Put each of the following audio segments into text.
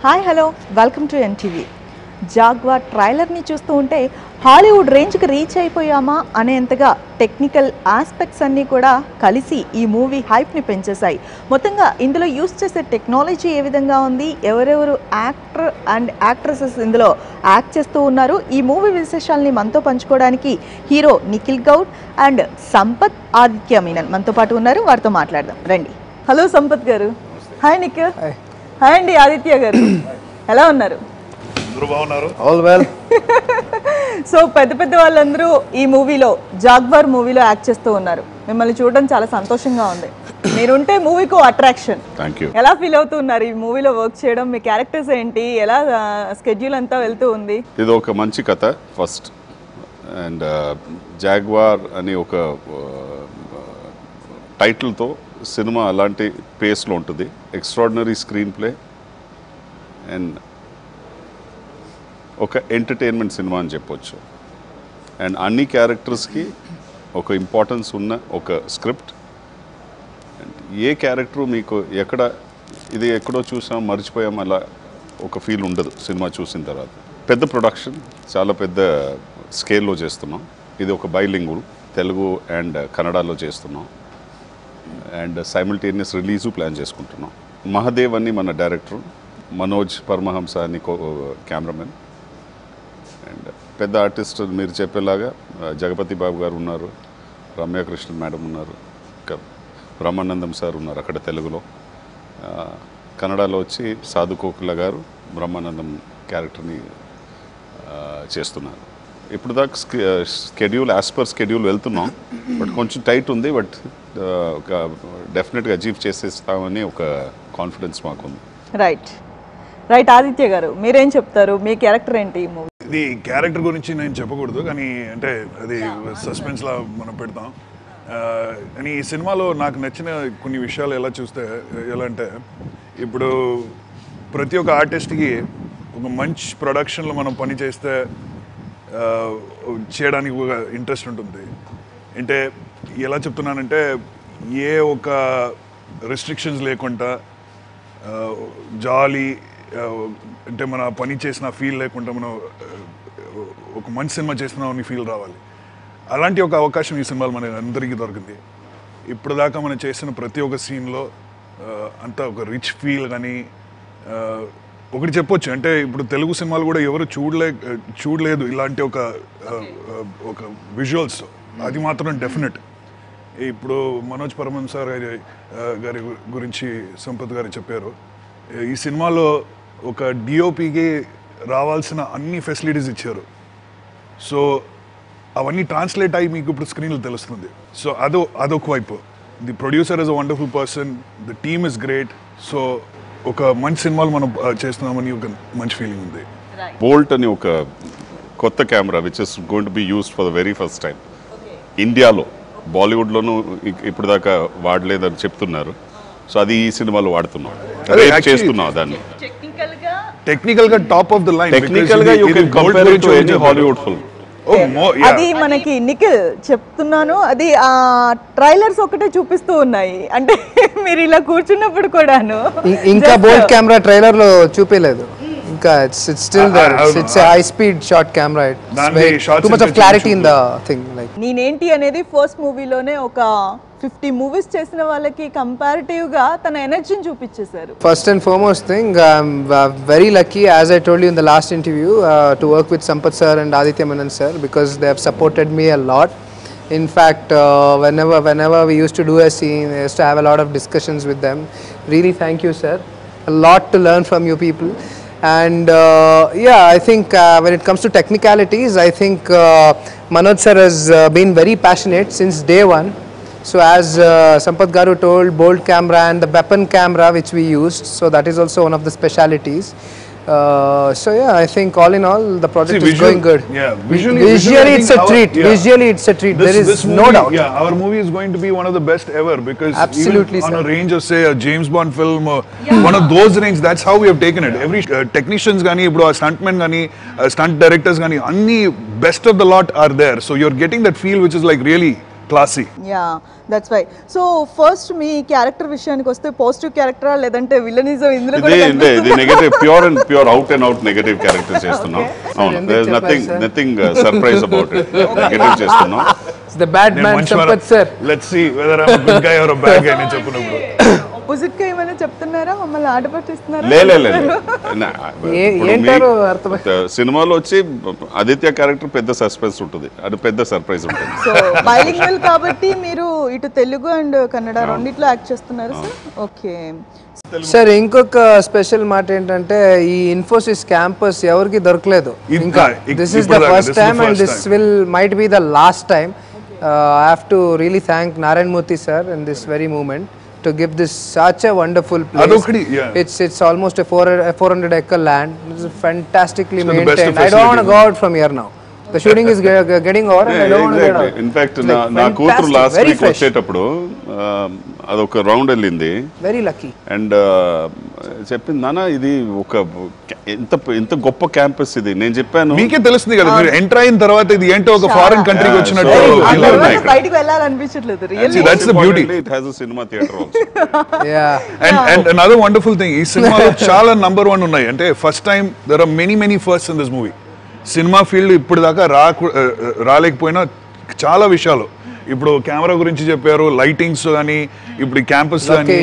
Hi hello welcome to NTV. Jaguar ట్రైలర్ని చూస్తూ ఉంటే హాలీవుడ్ రేంజ్కి రీచ్ అయిపోయామా అనేంతగా టెక్నికల్ ఆస్పెక్ట్స్ అన్నీ కూడా కలిసి ఈ మూవీ హైప్ని పెంచేశాయి. మొత్తంగా ఇందులో యూస్ చేసే టెక్నాలజీ ఏ విధంగా ఉంది, ఎవరెవరు యాక్టర్ అండ్ యాక్ట్రెసెస్ ఇందులో యాక్ట్ చేస్తూ ఉన్నారు, ఈ మూవీ విశేషాలని మనతో పంచుకోవడానికి హీరో నిఖిల్ గౌడ్ అండ్ సంపత్ ఆదిత్య మీనన్ మనతో పాటు ఉన్నారు. వారితో మాట్లాడదాం రండి. హలో సంపత్ గారు. హాయ్ నిఖిల్. హాయ్ అండి ఆదిత్య గారు. ఎలా ఉన్నారు? All well. సో పెద్ద వాళ్ళందరూ ఈ మూవీలో జాగ్వార్ మూవీలో యాక్ట్ చేస్తూ ఉన్నారు. మిమ్మల్ని చూడడం చాలా సంతోషంగా ఉంది. మీరుంటే మూవీకు అట్రాక్షన్. ఎలా ఫీల్ అవుతున్నారు ఈ మూవీలో వర్క్ చేయడం? మీ క్యారెక్టర్స్ ఏంటి, ఎలా స్కెడ్యూల్ అంతా వెళ్తూ ఉంది? ఇది ఒక మంచి కథ ఫస్ట్, అండ్ జాగ్వార్ అని ఒక టైటిల్తో సినిమా అలాంటి పేస్లో ఉంటుంది. ఎక్స్ట్రాడినరీ స్క్రీన్ ప్లే అండ్ ఒక ఎంటర్టైన్మెంట్ సినిమా అని చెప్పొచ్చు. అండ్ అన్ని క్యారెక్టర్స్కి ఒక ఇంపార్టెన్స్ ఉన్న ఒక స్క్రిప్ట్. అండ్ ఏ క్యారెక్టరు మీకు ఇది ఎక్కడో చూసాం మర్చిపోయాం అలా ఒక ఫీల్ ఉండదు సినిమా చూసిన తర్వాత. పెద్ద ప్రొడక్షన్, చాలా పెద్ద స్కేల్లో చేస్తున్నాం. ఇది ఒక బైలింగుల్, తెలుగు అండ్ కన్నడలో చేస్తున్నాం. అండ్ సైమల్టేనియస్ రిలీజు ప్లాన్ చేసుకుంటున్నాం. మహదేవ్ అని మన డైరెక్టర్, మనోజ్ పరమహంస అని కెమెరామెన్. అండ్ పెద్ద ఆర్టిస్ట్ మీరు చెప్పేలాగా జగపతి బాబు గారు ఉన్నారు, రమ్యకృష్ణన్ మేడం ఉన్నారు, ఇంకా బ్రహ్మానందం సార్ ఉన్నారు అక్కడ తెలుగులో. కన్నడలో వచ్చి సాధు కోకిల గారు బ్రహ్మానందం క్యారెక్టర్ని చేస్తున్నారు. ఇప్పుడు దాకా స్కెడ్యూల్ యాజ్ పర్ స్కెడ్యూల్ వెళ్తున్నాం, బట్ కొంచెం టైట్ ఉంది. బట్ డెఫినెట్గా అచీవ్ చేసేస్తామని ఒక కాన్ఫిడెన్స్ మాకుంది. రైట్ ఆదిత్య గారు, మీరేం చెప్తారు? మీ క్యారెక్టర్ ఏంటి ఈ మూవీ? ఇది క్యారెక్టర్ గురించి నేను చెప్పకూడదు, కానీ అంటే అది సస్పెన్స్లా మనం పెడతాం. అని ఈ సినిమాలో నాకు నచ్చిన కొన్ని విషయాలు ఎలా అంటే ఇప్పుడు ప్రతి ఒక్క ఆర్టిస్ట్కి ఒక మంచి ప్రొడక్షన్లో మనం పని చేస్తే చేయడానికి ఒక ఇంట్రెస్ట్ ఉంటుంది. అంటే ఎలా చెప్తున్నానంటే ఏ ఒక రెస్ట్రిక్షన్స్ లేకుండా జాలీ, అంటే మన పని చేసిన ఫీల్ లేకుండా మనం ఒక మంచి సినిమా చేస్తున్నామని ఫీల్ రావాలి. అలాంటి ఒక అవకాశం ఈ సినిమాలో మన అందరికీ దొరికింది. ఇప్పుడు దాకా మనం చేసిన ప్రతి ఒక్క సీన్లో అంతా ఒక రిచ్ ఫీల్. కానీ ఒకటి చెప్పొచ్చు, అంటే ఇప్పుడు తెలుగు సినిమాలు కూడా ఎవరు చూడలేదు ఇలాంటి ఒక విజువల్స్. అది మాత్రం డెఫినెట్. ఇప్పుడు మనోజ్ పరమహంస గారి గురించి సంపత్ గారు చెప్పారు. ఈ సినిమాలో ఒక డిఓపికి రావాల్సిన అన్ని ఫెసిలిటీస్ ఇచ్చారు. సో అవన్నీ ట్రాన్స్లేట్ అయ్యి మీకు ఇప్పుడు స్క్రీన్లో తెలుస్తుంది. సో అదొక వైపు. The producer is a wonderful person, the team is great. So ఒక మంచి సినిమాలు మనం చేస్తున్నామని ఒక మంచి ఫీలింగ్ ఉంది. బోల్ట్ అని ఒక కొత్త camera which is going to be used for the very first time ఇండియాలో. బాలీవుడ్లోనూ ఇప్పుడు దాకా వాడలేదని చెప్తున్నారు. సో అది ఈ సినిమాలో వాడుతున్నాం, చేస్తున్నాం. దాన్ని టెక్నికల్గా టాప్ ఆఫ్ ద లైన్. టెక్నికల్గా you can compare it to any Hollywood film. అది మనకి నిఖిల్ చెప్తున్నాను, అది ఆ ట్రైలర్స్ ఒకటే చూపిస్తూ ఉన్నాయి. అంటే మీరు ఇలా కూర్చున్నప్పుడు కూడాను ఇంకా బోల్ట్ కెమెరా ట్రైలర్ లో చూపించలేదు. ఇంకా it's still there. It's high speed shot camera. It's too much of clarity in the thing. Like నేనేంటి అనేది ఫస్ట్ మూవీలోనే ఒక 50 మూవీస్ చేసిన వాళ్ళకి కంపారిటివ్ గా తన ఎనర్జీని చూపించేశారు. First and foremost thing, I'm very lucky, as I told you in the last interview, to work with Sampath sir and Aditya Menon sir, because they have supported me a lot. In fact, whenever we used to do a scene, I used to have a lot of discussions with them. Really thank you sir, a lot to learn from you people. And yeah, I think when it comes to technicalities, I think Manoj sir has been very passionate since day one. So as Sampath Garu told, bolt camera and the weapon camera which we used, so that is also one of the specialities. So yeah, I think all in all the project is going good. Yeah, visually it's a treat. Visually it's a treat. There is no doubt. Yeah, our movie is going to be one of the best ever, because absolutely even on a range of say a James Bond film or one of those range, that's how we have taken it. Every technicians gani, ibro stuntmen gani, stunt directors gani, anni best of the lot are there. So you're getting that feel which is like really classy. Yeah that's why. So first మీ character విషయానికి వస్తే positive క్యారెక్టరా లేదంటే villainism ఇందులో కూడా ఇది negative, pure out and out negative character చేస్తున్నాం. అవును, there is nothing surprise about it. Negative చేస్తున్నాం. The bad man Sampath sir. Let's see whether I'm a good guy or a bad guy నేను చెప్పినప్పుడు. Opposite గా ఏమైనా చెప్తున్నారా, మమ్మల్ని ఆట పట్టిస్తున్నారా? ఏంటారో అర్థమై సినిమాలో వచ్చి ఆదిత్య క్యారెక్టర్ పెద్ద సస్పెన్స్ ఉంటుంది, అది పెద్ద సర్ప్రైజ్ ఉంటుంది. సో బైలింగ్వల్ కాబట్టి మీరు ఇటు తెలుగు అండ్ కన్నడ రెండిట్లో యాక్ట్ చేస్తున్నారు సార్. ఓకే సార్, ఇంకొక స్పెషల్ మాట ఏంటంటే ఈ ఇన్ఫోసిస్ క్యాంపస్ ఎవరికి దొరకలేదు ఇంకా. This is the first time and this will might be the last time. I have to really thank Narayan Murthy sir in this very moment to give this such a wonderful place. It's almost a 400 acre land. It's fantastically maintained. I don't want to go out from here now. The shooting is getting over and I don't want to get out. In fact, na కూతురు last week వచ్చేటప్పుడు అదొక round వెళ్ళింది. Very lucky. And చెప్పింది, నాన్న ఇది ఒక ఎంత గొప్ప క్యాంపస్ ఇది. నేను చెప్పాను, మీకే తెలుస్తుంది కదా మీరు ఎంటర్ అయిన తర్వాత ఇది ఏంటో ఒక ఫారెన్ కంట్రీకి వచ్చినట్టు. బయటికి వెళ్ళాలనిపించట్లేదు. That's the beauty. It has a cinema theater also. Yeah. And another wonderful thing, ఈ సినిమాలో చాలా నంబర్ 1 ఉన్నాయి. అంటే first time there are many firsts in this movie. Cinema field ఇప్పుడు దాకా రాలేకపోయినా చాలా విషయాలు, ఇప్పుడు కెమెరా గురించి చెప్పారు, లైటింగ్స్ కానీ, ఇప్పుడు క్యాంపస్ కానీ,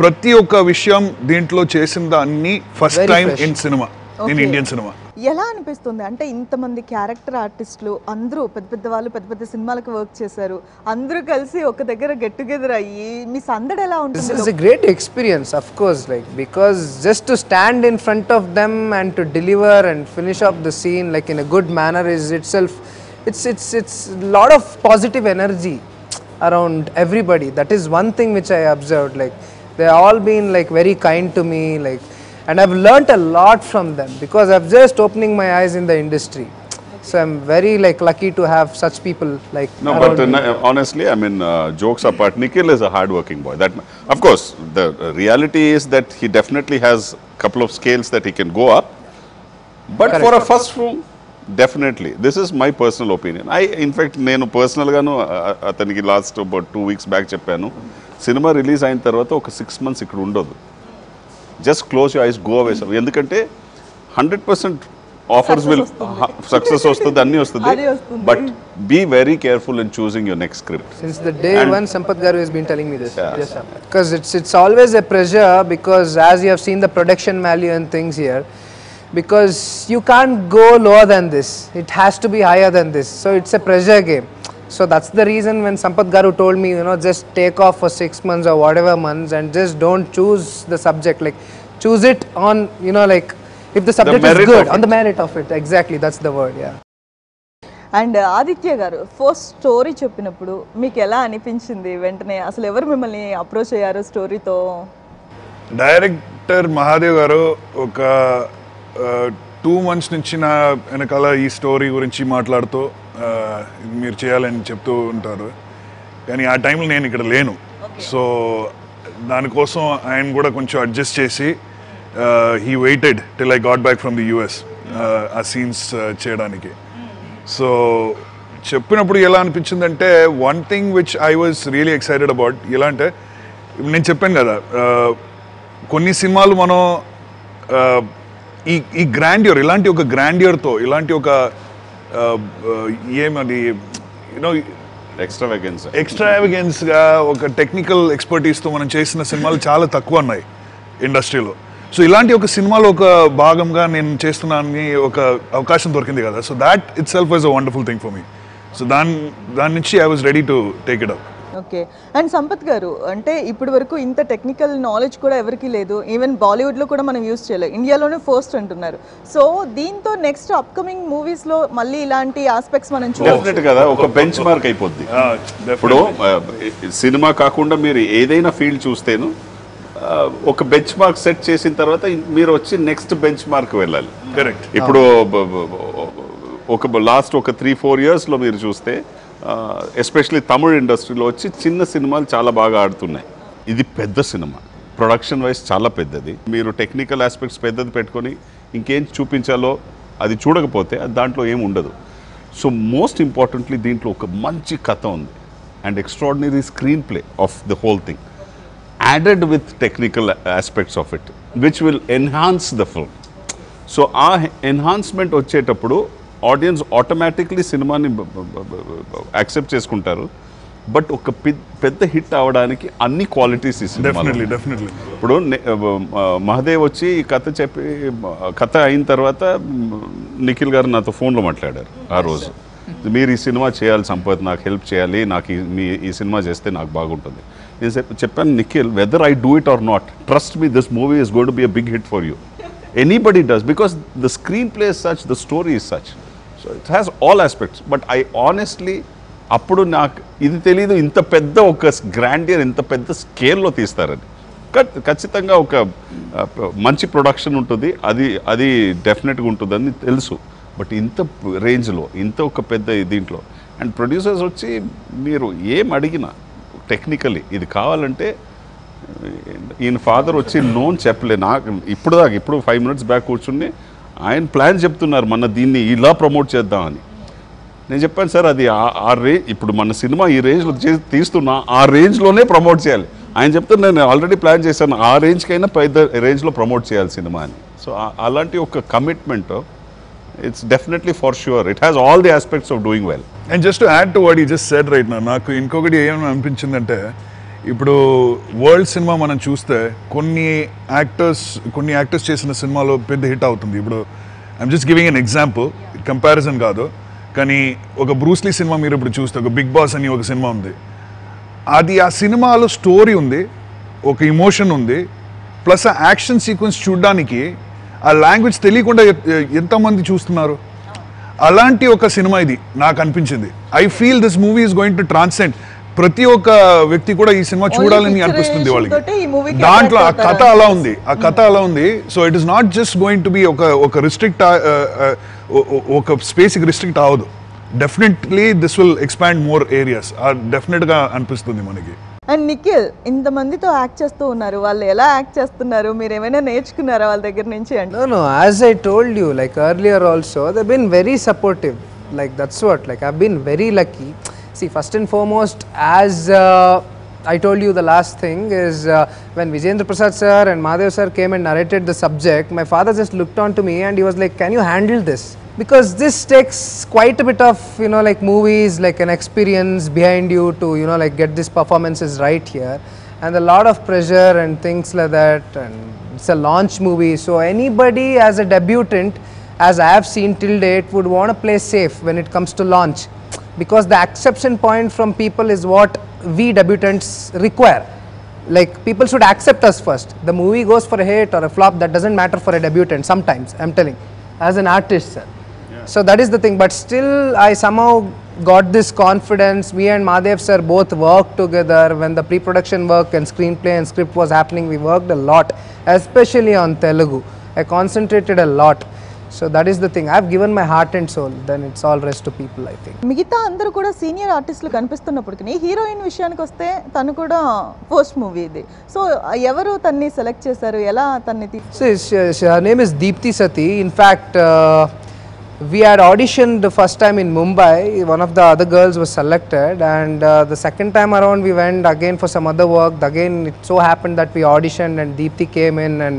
ప్రతి ఒక్క విషయం దీంట్లో చేసిన అన్ని first time in cinema, in Indian cinema. ఎలా అనిపిస్తుంది అంటే ఇంతమంది క్యారెక్టర్ ఆర్టిస్టులు అందరూ పెద్ద వాళ్ళు పెద్ద సినిమాలకు వర్క్ చేశారు, అందరూ కలిసి ఒక దగ్గర గెట్ టుగెదర్ అయ్యి మీ సందడి ఎలా ఉంటుంది? This is a great experience, of course, like because just to stand in front of them and to deliver and finish up the scene like in a good manner is itself, it's lot of positive energy around everybody. That is one thing which I observed, like they all been like very kind to me, like, and I've learnt a lot from them because I've just opening my eyes in the industry. So I'm very like lucky to have such people like. No, but honestly, I mean, jokes apart, Nikhil is a hard-working boy. That, of course, the reality is that he definitely has a couple of scales that he can go up. But correct. For a first film, definitely. This is my personal opinion. In fact, నేను personal గాను అతనికి last about 2 weeks back చెప్పాను, cinema release అయిన తర్వాత ఒక 6 months ఇక్కడ ఉండదు. Just close your eyes, go away. ఎందుకంటే 100% ఆఫర్స్ విల్ సక్సెస్ వస్తుంది, అన్నీ వస్తుంది. But be very careful in choosing your next script. Since the day one, Sampath Garu has been telling me this. Yes, sir. Because it's always a pressure, because as you have seen the production value and things here, because you can't go lower than this. It has to be higher than this. So it's a pressure game. So that's the reason when Sampath Garu told me, you know, just take off for 6 months or whatever months and just don't choose the subject. Like choose it on, you know, like if the subject is good, on the merit of it. Exactly, that's the word, yeah. And Aditya గారు first story చెప్పినప్పుడు మీకు ఎలా అనిపించింది? వెంటనే అసలు ఎవరు మిమ్మల్ని approach అయ్యారు స్టోరీతో? డైరెక్టర్ మహాదేవ్ గారు ఒక 2 months నుంచి నా వెనకాల ఈ స్టోరీ గురించి మాట్లాడుతూ మీరు చేయాలని చెప్తూ ఉంటారు. కానీ ఆ టైంలో నేను ఇక్కడ లేను. సో దానికోసం ఆయన కూడా కొంచెం అడ్జస్ట్ చేసి he weighted till I got back from the US ఆ సీన్స్ చేయడానికి. సో చెప్పినప్పుడు ఎలా అనిపించిందంటే, one thing which I was really excited about, ఎలా అంటే నేను చెప్పాను కదా, కొన్ని సినిమాలు మనం ఈ గ్రాండ్యూర్, ఇలాంటి ఒక గ్రాండ్యూర్తో, ఇలాంటి ఒక ఏమది యూనో ఎక్స్ట్రావెగెన్స్గా ఒక టెక్నికల్ ఎక్స్పర్టీస్తో మనం చేసిన సినిమాలు చాలా తక్కువ ఉన్నాయి ఇండస్ట్రీలో. సో ఇలాంటి ఒక సినిమాలో ఒక భాగంగా నేను చేస్తున్నానని ఒక అవకాశం దొరికింది కదా. So that it self was a wonderful thing for me. So దాని నుంచి I was ready to take it up. Okay. And Sampath గారు, అంటే ఇప్పటి వరకు ఇంత టెక్నికల్ నాలెడ్జ్ కూడా ఎవరికి లేదు, ఈవెన్ బాలీవుడ్లో కూడా మనం యూజ్ చేయలేదు, ఇండియాలోనే ఫస్ట్ అంటున్నారు. సో దీంతో నెక్స్ట్ అప్కమింగ్ మూవీస్లో మళ్ళీ ఇలాంటి ఆస్పెక్ట్స్ మనం చూడొచ్చు కదా, ఒక బెంచ్ మార్క్ అయిపోద్ది. ఇప్పుడు సినిమా కాకుండా మీరు ఏదైనా ఫీల్డ్ చూస్తేను ఒక బెంచ్ మార్క్ సెట్ చేసిన తర్వాత మీరు వచ్చి నెక్స్ట్ బెంచ్ మార్క్ వెళ్ళాలి. కరెక్ట్. ఇప్పుడు లాస్ట్ ఒక 3-4 yearsలో మీరు చూస్తే ఎస్పెషలీ తమిళ ఇండస్ట్రీలో వచ్చి చిన్న సినిమాలు చాలా బాగా ఆడుతున్నాయి. ఇది పెద్ద సినిమా, ప్రొడక్షన్ వైజ్ చాలా పెద్దది. మీరు టెక్నికల్ ఆస్పెక్ట్స్ పెద్దది పెట్టుకొని ఇంకేం చూపించాలో అది చూడకపోతే దాంట్లో ఏమి ఉండదు. సో మోస్ట్ ఇంపార్టెంట్లీ దీంట్లో ఒక మంచి కథ ఉంది, and extraordinary screenplay of the whole thing, added with technical aspects of it, which will enhance the film. So ఆ ఎన్హాన్స్మెంట్ వచ్చేటప్పుడు ఆడియన్స్ ఆటోమేటిక్లీ సినిమాని యాక్సెప్ట్ చేసుకుంటారు. బట్ ఒక పెద్ద హిట్ అవడానికి అన్ని క్వాలిటీస్ ఈ సినిమా. డెఫినెట్లీ ఇప్పుడు మహదేవ్ వచ్చి ఈ కథ అయిన తర్వాత నిఖిల్ గారు నాతో ఫోన్లో మాట్లాడారు ఆ రోజు. మీరు ఈ సినిమా చేయాలి సంపత్, నాకు హెల్ప్ చేయాలి, నాకు ఈ సినిమా చేస్తే నాకు బాగుంటుంది. నేను చెప్పాను, Nikhil, whether I do it or not, trust me, this movie is going to be a big hit for you. Anybody does, because the screenplay is such, the story is such, so it has all aspects. But I honestly, appudu నాకు ఇది తెలియదు ఇంత పెద్ద ఒక grandeur, ఇంత పెద్ద స్కేల్లో తీస్తారని. ఖచ్చితంగా ఒక మంచి ప్రొడక్షన్ ఉంటుంది, అది డెఫినెట్గా ఉంటుందని తెలుసు. బట్ ఇంత రేంజ్లో, ఇంత ఒక పెద్ద దీంట్లో, అండ్ ప్రొడ్యూసర్స్ వచ్చి మీరు ఏం అడిగినా టెక్నికలీ ఇది కావాలంటే, ఈయన ఫాదర్ వచ్చి నోన్ చెప్పలే నాకు ఇప్పుడు 5 minutes బ్యాక్ కూర్చుని ఆయన ప్లాన్ చెప్తున్నారు, మన దీన్ని ఇలా ప్రమోట్ చేద్దామని. నేను చెప్పాను, సార్ అది ఆ ఇప్పుడు మన సినిమా ఈ రేంజ్లో తీస్తున్నా, ఆ రేంజ్లోనే ప్రమోట్ చేయాలి. ఆయన చెప్తున్నా, నేను ఆల్రెడీ ప్లాన్ చేశాను, ఆ రేంజ్కైనా పెద్ద రేంజ్లో ప్రమోట్ చేయాలి సినిమా అని. సో అలాంటి ఒక commitment, it's definitely for sure it has all the aspects of doing well. And just to add to what you just said right నా, నాకు ఇంకొకటి ఏమని అనిపించిందంటే, ఇప్పుడు వరల్డ్ సినిమా మనం చూస్తే కొన్ని యాక్టర్స్ చేసిన సినిమాలో పెద్ద హిట్ అవుతుంది. ఇప్పుడు I'm just giving an example, comparison కాదు, కానీ ఒక బ్రూస్లీ సినిమా మీరు ఇప్పుడు చూస్తే, ఒక బిగ్ బాస్ అని ఒక సినిమా ఉంది, అది ఆ సినిమాలో స్టోరీ ఉంది, ఒక ఇమోషన్ ఉంది, ప్లస్ ఆ యాక్షన్ సీక్వెన్స్ చూడడానికి ఆ లాంగ్వేజ్ తెలియకుండా ఎంతమంది చూస్తున్నారు. అలాంటి ఒక సినిమా ఇది నాకు అనిపించింది. I feel this movie is going to transcend. ప్రతి ఒక్క వ్యక్తి కూడా ఈ సినిమా చూడాలని అనిపిస్తుంది వాళ్ళకి. దాంట్లో ఆ కథ అలా ఉంది. So it is not just going to B ఒక రిస్ట్రిక్ట్, ఒక స్పేస్కి రిస్ట్రిక్ట్ అవ్వదు. Definitely this will expand more areas, డెఫినెట్గా అనిపిస్తుంది మనకి. అండ్ నిఖిల్ ఇంతమందితో యాక్ట్ చేస్తూ ఉన్నారు, వాళ్ళు ఎలా యాక్ట్ చేస్తున్నారు, మీరు ఏమైనా నేర్చుకున్నారా వాళ్ళ దగ్గర నుంచి? అంటే No, as I told you, like earlier also, they've been very supportive. Like that's what, like I've been very lucky. See, first and foremost, as I told you, the last thing is when Vijayendra Prasad sir and Madhav sir came and narrated the subject, my father just looked on to me and he was like, can you handle this? Because this takes quite a bit of, you know, like movies, like an experience behind you to, you know, like get these performances right here, and a lot of pressure and things like that, and it's a launch movie, so anybody as a debutant, as I have seen till date, would want to play safe when it comes to launch, because the acceptance point from people is what we debutants require. Like people should accept us first. The movie goes for a hit or a flop, that doesn't matter for a debutant sometimes, I'm telling, as an artist, sir. So that is the thing, but still I somehow got this confidence. Me and Madhav sir both worked together when the pre-production work and screenplay and script was happening. We worked a lot, especially on Telugu. I concentrated a lot. So that is the thing. I've given my heart and soul. Then it's all rest to people, I think. మిగతా అందరూ కూడా senior ఆర్టిస్టులు కనిపిస్తున్నప్పటికీ heroine విషయానికి వస్తే తను కూడా first movie ఇది. So ఎవరు తన్ని సెలెక్ట్ చేశారు, ఎలా తన్ని? So her name is Deepthi Sati. In fact, we had auditioned the first time in Mumbai. One of the other girls was selected, and the second time around we went again for some other work. Again, it so happened that we auditioned and Deepthi came in, and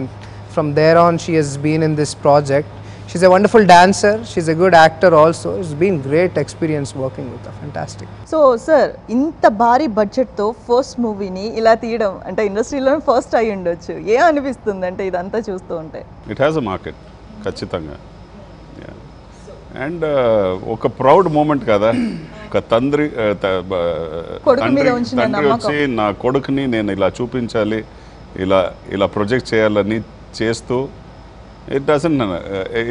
from there on she has been in this project. She's a wonderful dancer, she's a good actor also. It's been great experience working with her, fantastic. So sir, ఇంత భారీ బడ్జెట్తో first మూవీని ఇలా తీయడం అంటే ఇండస్ట్రీలో first అయి ఉండొచ్చు, ఏ అనిపిస్తుంది అంటే ఇదంతా చూస్తూ ఉంటే? ఇట్ హ్యాస్ అ మార్కెట్ ఖచ్చితంగా. అండ్ ఒక ప్రౌడ్ మూమెంట్ కదా, ఒక తండ్రి వచ్చి నా కొడుకుని నేను ఇలా చూపించాలి, ఇలా ప్రొజెక్ట్ చేయాలని చేస్తూ, it doesn't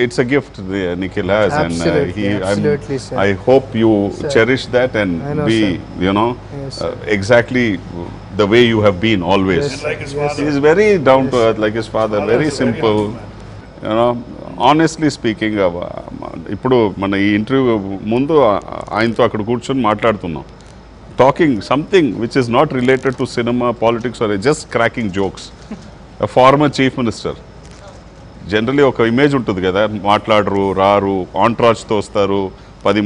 it's a gift Nikhil has. Absolutely, and sir. I hope you Sir. cherish that and know, be sir. you know exactly the way you have been always. Yes, like his father. He is very down to earth like his father, very simple, you know. Honestly speaking, ఇప్పుడు మన ఈ interview ముందు ఆయనతో అక్కడ కూర్చొని మాట్లాడుతున్నాం, talking something which is not related to cinema, politics or just cracking jokes. Former chief minister generally ఒక image ఉంటుంది కదా, మాట్లాడరు, రారు, ఆంట్రాజ్తో వస్తారు, 10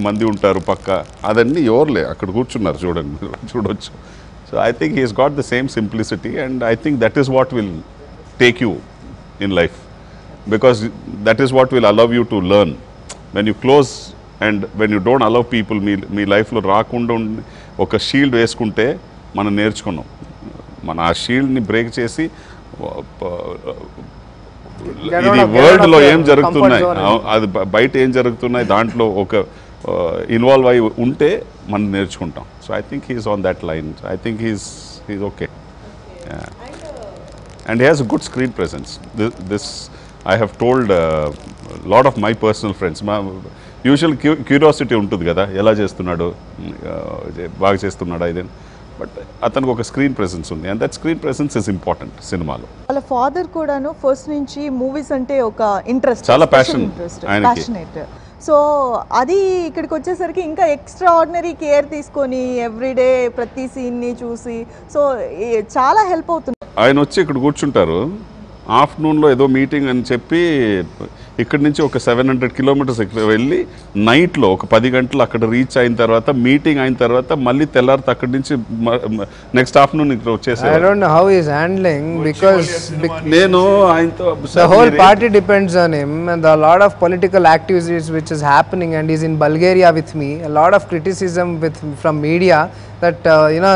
మంది ఉంటారు పక్క, అదన్నీ ఎవరులే అక్కడ కూర్చున్నారు చూడండి, మీరు చూడొచ్చు. So I think he's got the same simplicity and I think that is what will take you in life, because that is what will allow you to learn. When you close and when you don't allow people మీ లైఫ్లో రాకుండా ఒక shield వేసుకుంటే మనం నేర్చుకున్నాం. మన ఆ షీల్డ్ని break చేసి ఇది వరల్డ్లో ఏం జరుగుతున్నాయి, అది బయట ఏం జరుగుతున్నాయి దాంట్లో ఒక ఇన్వాల్వ్ అయి ఉంటే మనం నేర్చుకుంటాం. So I think he is on that line. I think he is okay and he has a good screen presence. This I have told lot of my personal friends. మా యూజువల్ క్యూరియాసిటీ ఉంటుంది కదా, ఎలా చేస్తున్నాడు, బాగా చేస్తున్నాడా ఇదే, బట్ అతనికి ఒక స్క్రీన్ ప్రెసెన్స్ ఉంది and that screen presence is important సినిమాలో. వాళ్ళ ఫాదర్ కూడాను ఫస్ట్ నుంచి మూవీస్ అంటే ఒక ఇంట్రెస్ట్, చాలా ప్యాషన్ ఆయనకి. ప్యాషనేట్. సో అది ఇక్కడికి వచ్చేసరికి ఇంకా ఎక్స్ట్రా ఆర్డినరీ కేర్ తీసుకొని ఎవ్రీడే ప్రతి సీన్ని చూసి సో చాలా హెల్ప్ అవుతుంది. ఆయన వచ్చి ఇక్కడ కూర్చుంటారు, ఆఫ్టర్నూన్లో ఏదో మీటింగ్ అని చెప్పి ఇక్కడి నుంచి ఒక 700 కిలోమీటర్స్ వెళ్ళి నైట్లో ఒక 10 గంటలు అక్కడ రీచ్ అయిన తర్వాత మీటింగ్ అయిన తర్వాత మళ్ళీ తెల్లారితే అక్కడి నుంచి నెక్స్ట్ ఆఫ్టర్నూన్ ఇక్కడ వచ్చేసారు. I don't know how he is handling because నేను ఆయనతో the whole party depends on him and a lot of political activities which is happening and he's in Bulgaria with me. A lot of criticism from media that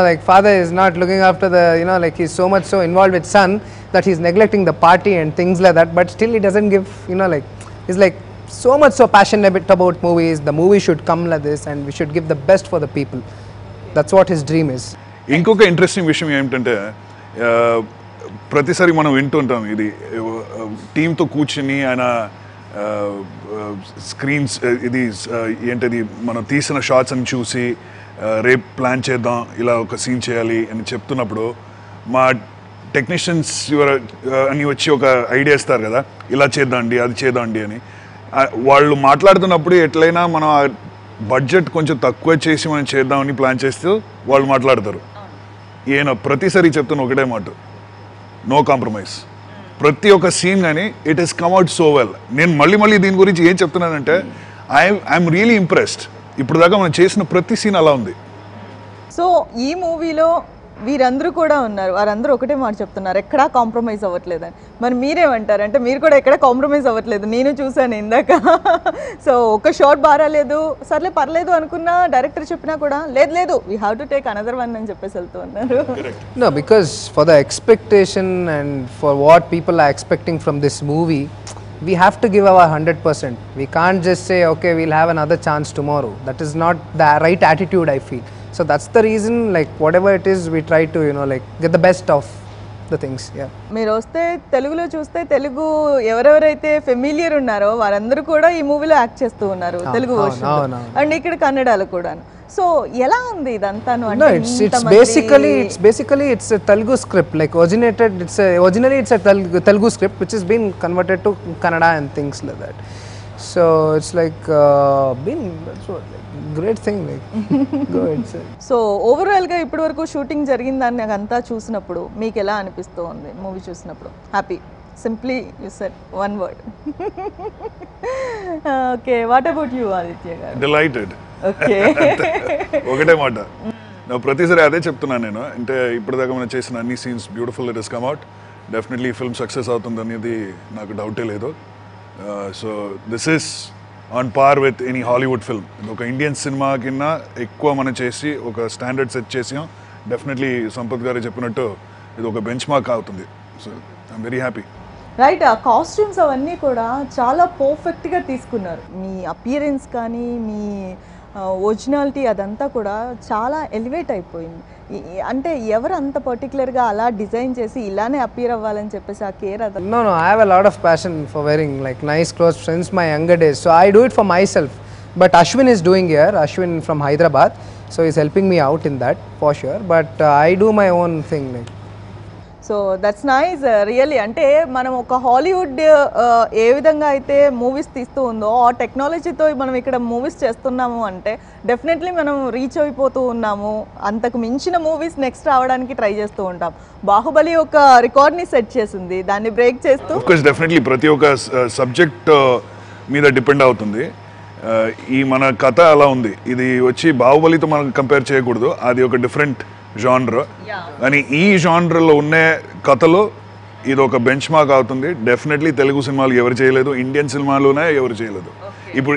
like father is not looking after the like he's so much so involved with son that he's neglecting the party and things like that, but still he doesn't give like he's like so much so passionate about movies. The movie should come like this and we should give the best for the people. That's what his dream is. ఇంకొక interesting విషయం ఏమిటంటే ప్రతిసారి మనం వింటుంటాం ఇది టీంతో కూర్చుని ఆయన స్క్రీన్స్ ఇది ఏంటది మనం తీసిన షార్ట్స్ అని చూసి రేపు ప్లాన్ చేద్దాం, ఇలా ఒక సీన్ చేయాలి అని చెప్తున్నప్పుడు మా టెక్నీషియన్స్ అని వచ్చి ఒక ఐడియా ఇస్తారు కదా, ఇలా చేద్దాండి అది చేద్దాండి అని. వాళ్ళు మాట్లాడుతున్నప్పుడు ఎట్లయినా మనం ఆ బడ్జెట్ కొంచెం తక్కువ చేసి మనం చేద్దామని ప్లాన్ చేస్తూ వాళ్ళు మాట్లాడతారు. ఈయన ప్రతిసారి చెప్తున్న ఒకటే మాట, నో కాంప్రమైజ్. ప్రతి ఒక్క సీన్ కానీ it is come out so well. నేను మళ్ళీ దీని గురించి ఏం చెప్తున్నానంటే ఐఎమ్ రియలీ ఇంప్రెస్డ్. ఇప్పుడు దాకా మనం చేసిన ప్రతి సీన్ అలా ఉంది. సో ఈ మూవీలో వీరందరూ కూడా ఉన్నారు, వారందరూ ఒకటే మాట చెప్తున్నారు, ఎక్కడా కాంప్రమైజ్ అవ్వట్లేదని. మరి మీరేమంటారు? అంటే మీరు కూడా ఎక్కడ కాంప్రమైజ్ అవ్వట్లేదు, నేను చూసాను ఇందాక. సో ఒక షాట్ బారాలేదు, సర్లే పర్లేదు అనుకున్నా డైరెక్టర్ చెప్పినా కూడా లేదు we have to take another one అని చెప్పేసి వెళ్తూ ఉన్నారు. No, because for the expectation and for what people are expecting from this movie, we have to give our 100%. We can't just say okay we'll have another chance tomorrow. That is not the right attitude, I feel. So that's the reason, like whatever it is we try to like get the best of the things. Yeah. మీరు వస్తే తెలుగులో చూస్తే తెలుగు ఎవరెవరైతే familiar ఉన్నారో వారందరూ కూడా ఈ మూవీలో యాక్ట్ చేస్తూ ఉన్నారు తెలుగు వర్షన్, అండ్ ఇక్కడ కన్నడలో కూడా. సో ఎలా ఉంది ఇదంతాను? No, it's basically it's a Telugu script, like originally it's a Telugu script which has been converted to Kannada and things like that. So it's like that's what great thing, like go ahead sir. So overall గా ఇప్పటి వరకు shooting జరిగిందాన్ని అంతా చూసినప్పుడు మీకు ఎలా అనిపిస్తూ ఉంది? Movie చూసినప్పుడు happy, simply you said one word. Okay, what about you Aditya గారు? డిలైటెడ్. ఓకే, ఒకటే మాట నా ప్రతిసారి అదే చెప్తున్నాను నేను. అంటే ఇప్పటిదాకా మనం చేసిన అన్ని scenes beautiful, it has come out. Definitely film success అవుతుంది అనేది నాకు డౌటే లేదు. So this is on par with any Hollywood film. ఒక ఇండియన్ సినిమా కింద ఎక్కువ మనం చేసి ఒక స్టాండర్డ్ సెట్ చేసాం. డెఫినెట్లీ సంపత్ గారు చెప్పినట్టు ఇది ఒక బెంచ్ మార్క్ అవుతుంది. So I'm very happy. Right, ఆ కాస్ట్యూమ్స్ అవన్నీ కూడా చాలా పర్ఫెక్ట్గా తీసుకున్నారు. మీ అపియరెన్స్ కానీ మీ ఒరిజినాలిటీ అదంతా కూడా చాలా ఎలివేట్ అయిపోయింది. అంటే ఎవరు అంత పర్టికులర్గా అలా డిజైన్ చేసి ఇలానే అపియర్ అవ్వాలని చెప్పేసి ఆ కేర్ అది? No, I have a lot of passion for wearing like nice clothes since my younger days. So I do it for myself. But Ashwin is doing here, Ashwin from Hyderabad. So he's helping me out in that for sure. But I do my own thing like. So that's nice really. అంటే మనం ఒక Hollywood ఏ విధంగా అయితే movies తీస్తూ ఉందో ఆ టెక్నాలజీతో మనం ఇక్కడ మూవీస్ చేస్తున్నాము అంటే డెఫినెట్లీ మనం రీచ్ అయిపోతూ ఉన్నాము. అంతకు మించిన మూవీస్ నెక్స్ట్ రావడానికి ట్రై చేస్తూ ఉంటాం. బాహుబలి ఒక రికార్డ్ని సెట్ చేసింది, దాన్ని బ్రేక్ చేస్తూ డెఫినెట్లీ ప్రతి ఒక్క సబ్జెక్ట్ మీద డిపెండ్ అవుతుంది. ఈ మన కథ అలా ఉంది. ఇది వచ్చి బాహుబలితో మనం కంపేర్ చేయకూడదు, అది ఒక డిఫరెంట్ జానర్. కానీ ఈ జానర్లో ఉన్న కథలో ఇది ఒక బెంచ్ మార్క్ అవుతుంది. డెఫినెట్లీ తెలుగు సినిమాలు ఎవరు చేయలేదు, ఇండియన్ సినిమాలోనే ఎవరు చేయలేదు. ఇప్పుడు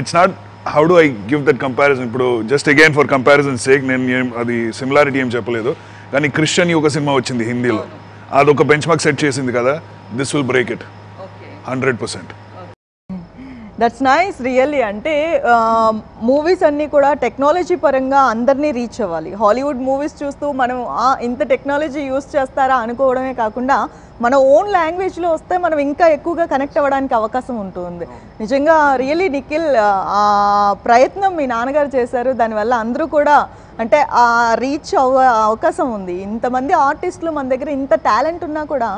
it's not how do I give that comparison. ఇప్పుడు just again for comparison sake నేను అది సిమిలారిటీ ఏం చెప్పలేదు. కానీ క్రిస్టియన్ ఒక సినిమా వచ్చింది హిందీలో, అదొక బెంచ్ మార్క్ సెట్ చేసింది కదా. This will break it 100%. That's nice really. అంటే మూవీస్ అన్నీ కూడా టెక్నాలజీ పరంగా అందరినీ రీచ్ అవ్వాలి. హాలీవుడ్ మూవీస్ చూస్తూ మనం ఇంత టెక్నాలజీ యూస్ చేస్తారా అనుకోవడమే కాకుండా మన ఓన్ లాంగ్వేజ్లో వస్తే మనం ఇంకా ఎక్కువగా కనెక్ట్ అవ్వడానికి అవకాశం ఉంటుంది. నిజంగా రియల్లీ నిఖిల్ ఆ ప్రయత్నం మీ నాన్నగారు చేశారు. దానివల్ల అందరూ కూడా అంటే ఆ రీచ్ అవకాశం ఉంది. ఇంతమంది ఆర్టిస్టులు మన దగ్గర ఇంత టాలెంట్ ఉన్నా కూడా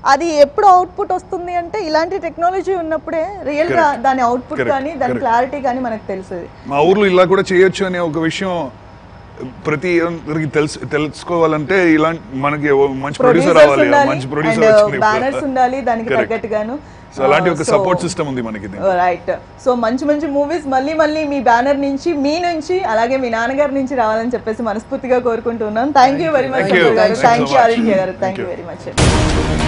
అది ఎప్పుడు అవుట్పుట్ వస్తుంది అంటే ఇలాంటి టెక్నాలజీ ఉన్నప్పుడే రియల్ గా దాని అవుట్పుట్ కానీ దాని క్లారిటీ కానీ మనకు తెలుస్తుంది. మా ఊర్లో ఇలా కూడా చేయొచ్చు అనే ఒక విషయం ప్రతి తెలుసుకోవాలంటే ఇలాంటి మనకి మంచి ప్రొడ్యూసర్ రావాలి, మంచి ప్రొడ్యూసర్ బ్యానర్స్ ఉండాలి దానికి తగ్గట్టుగాను. సో అలాంటి ఒక సపోర్ట్ సిస్టమ్ ఉంది మనకి. రైట్. సో మంచి మంచి మూవీస్ మళ్ళీ మీ బ్యానర్ నుంచి మీ నుంచి అలాగే మీ నాన్నగారి నుంచి రావాలని చెప్పేసి మనస్ఫూర్తిగా కోరుకుంటున్నాను. Thank you very much. Thank you Aditya garu. Thank you very much.